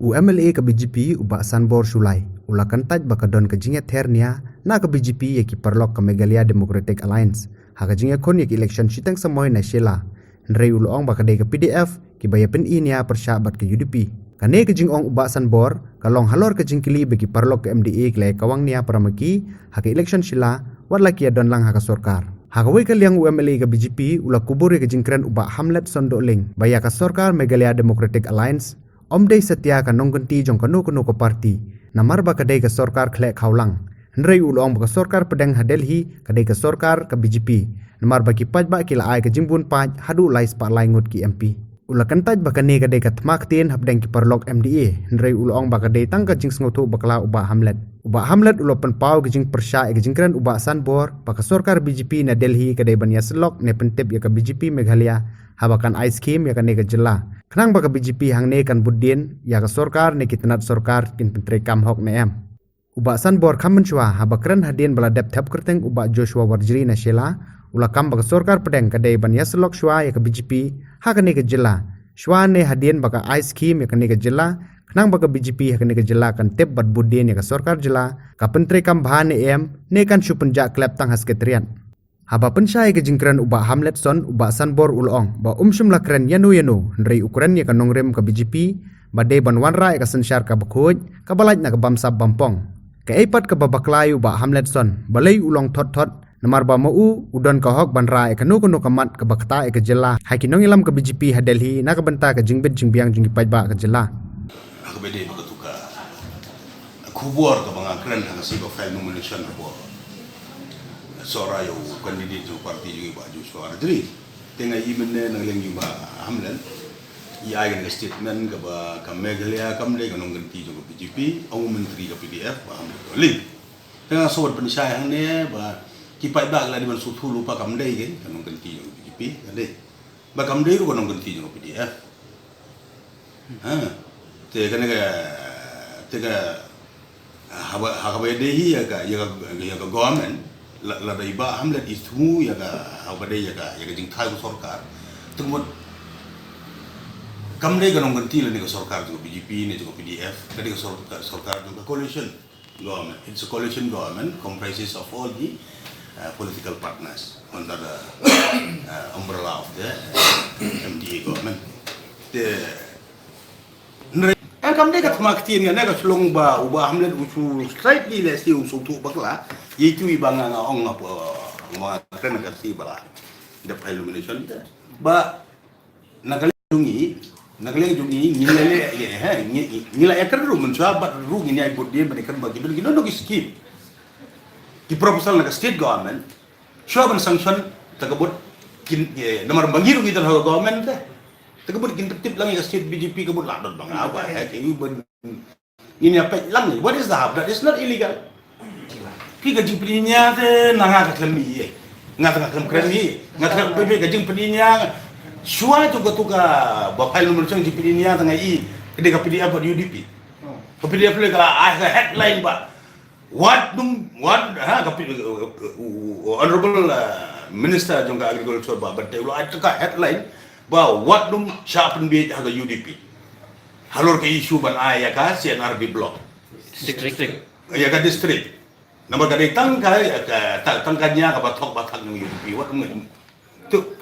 UMLA ke BJP ubak sanbor sulai. Ula kantaj bakadon ke jinget hernia na ke BJP ye ki perlok ke Meghalaya Democratic Alliance. Ha ke jinget kon ye ki election sitang samoy na Sheila. Nrei ulong bakadai ke PDF ki bayapin inia persyabat ke UDP. Kane ke jing ong ubak sanbor kalong halor ke jingkili bagi perlok ke MDA kelai kawang nia paramaki ha ke election Sheila wadlaki adon lang ha ke sorkar. Hagawai kaliang UMLA ke BJP ula kubur ke jingkren ubak Hamlet Sondoling baya ke sorkar Meghalaya Democratic Alliance Omdei setia ka nongganti jong kanu ke parti namar ba kadai ke sorkar khlek khawlang nrei ulong ba sorkar pedang ha Delhi kadai ke sorkar ke BJP namar bagi paj ba kila ai ke jingbun paj hadu lai spa lai ngut ki MP ula kantaj ba kane kadai ke tmak tin habdeng ki perlok MDA nrei ulong ba kadai tang ka jing sngotu bakla uba Hamlet ulo pen pau ke jing persya ke jingkran uba sanbor ba ke sorkar BJP na Delhi kadai bania selok ne pentip ya ke BJP Meghalaya habakan ice scheme ya kane ke jela Kenang baka BJP hang ne kan budin ya ke sorkar ne kitnat sorkar kin pentre kam hok ne em. Uba sanbor kam menchua habakran hadin bala dep thap kerteng uba Joshua Warjiri na Sheila ula kam baka sorkar pedeng kadai ban ya selok shwa ya ke BJP ha ne ke jela. Shwa ne hadin baka ice scheme ya ne ke jela. Kenang baka BJP ha ne ke jela kan tep bat budin ya ke sorkar jela ka pentre kam bahan ne em ne kan shupenja klep tang hasketrian. Haba pensyai ke jingkran uba Hamlet son uba sanbor ulong ba umsum lakren yanu nrei ukuran ya kanong rem ke BJP badai ban wanra ya sensyar ka bakhuj ka balaj na ka bamsab bampong ka eipat ka babaklayu ba Hamlet son balai ulong thot namar ba mau udon ka hok banra ya kanu kamat ka bakta ya ke jela hakinong ilam ke BJP ha Delhi na ka benta ka jingbit jingbiang jingi pajba ka jela aku bede bakatuka kubur ka mga kren hang sigo file nomination report Sora yung kandidat ng parti yung iba Joshua Warjiri. Tengah imen na nanglang yung Hamlet. Iay ng statement ka ba ka Meghalaya kamle kanong ganti yung BJP, ang menteri ka PDF ba Hamlet Oli. Tengah sawad penisayang ne ba kipay ba la di man sutulu pa kamle gen kanong ganti yung BJP. Kali. Ba kamle ro kanong ganti yung PDF. Tega habay ya ka government la da iba Hamlet itu ya ka habade ya ka jing thai ko sarkar tumut kamle ganong ganti la ni ko sarkar ko BJP ni ko PDF kadi ko sarkar ko coalition government. It's a coalition government comprises of all the political partners under the umbrella of the MDA government. Kamle kat maktin nga ka sulong ba uba Hamlet usul slightly less yung sutu bakla yitu ibang nga ong nga po mga kren ka si bala the illumination ba nagalungi ngila ekar ru mensabat ru ngini ay budye banikan bagi gino no scheme di proposal ng state government syaban sanction tagabot nomor bangiru kita government Tegabut gintip lang yung state BJP kabut ladot bang apa ini apa lang what is the hub that is not illegal ki gajing pedinya te nanga katlami ngata katlam kremi ngata bebe gajing pedinya shua tu gatuka bapal nomor sang pedinya tanga i kede ka PDF di UDP ka PDF le ka headline ba what honorable minister jong ka agriculture ba but ulo at ka headline ba what dum sharpen be haga UDP halor ke issue ban ay ka CNRB block district ya ka district nomor ka tangkanya ka batok ng UDP what dum tu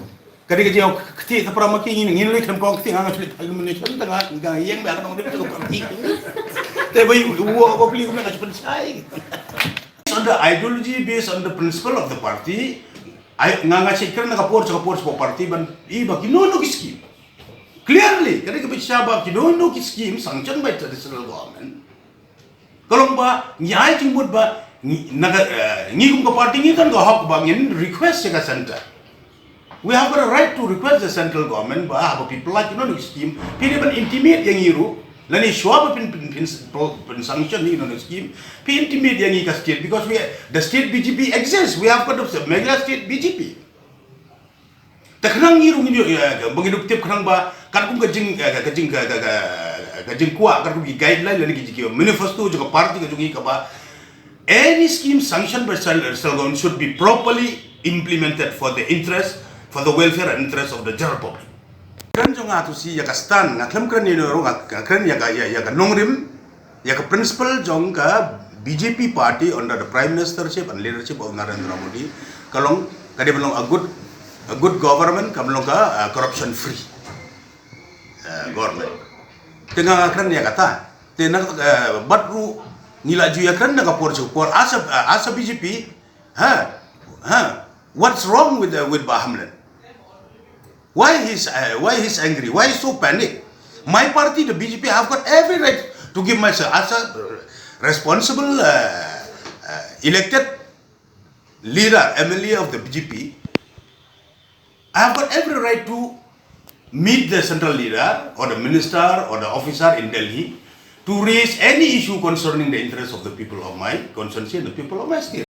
kadi ka jiao kti ta para making ngin le kan pong kti nga sulit illumination tanga nga yang ba kan ngin ko parti te ba wo ko pili ko na sai on the ideology based on the principle of the party ay nga sikir na kapor sa party ban iba kinono scheme clearly kada ka bisaba kinono scheme sanctioned by traditional government kalong ba nyai timbut ba ngigum ka party ngi kan go hak ba ngin request sa center we have a right to request the central government ba have people like kinono scheme pili ban intimate yang iru lani shwab pin sanction ni kinono scheme pin intimate yang i ka state because the state BJP exists we have got the Meghalaya state BJP takrang iru ngi bangidup tip krang ba kan kum gajing kuat kan kum guideline lani ki manifesto jo party ka jungi ka ba any scheme sanctioned by central government should be properly implemented for the welfare and interest of the general public Kren jong atu si ya ka stan ngaklem kren ni ro kren ya ka nongrim ya ka principal jong ka BJP party under the prime ministership and leadership of Narendra Modi kalong kade belong a good government kalong ka corruption free government tengah kren ya kata tena batru nila ju ya kren na ka por asa BJP what's wrong with Bahamlan? Why he's angry? Why he's so panic? My party, the BJP, have got every right to give myself as a responsible elected leader, MLA of the BJP. I have got every right to meet the central leader or the minister or the officer in Delhi to raise any issue concerning the interests of the people of my constituency and the people of my state.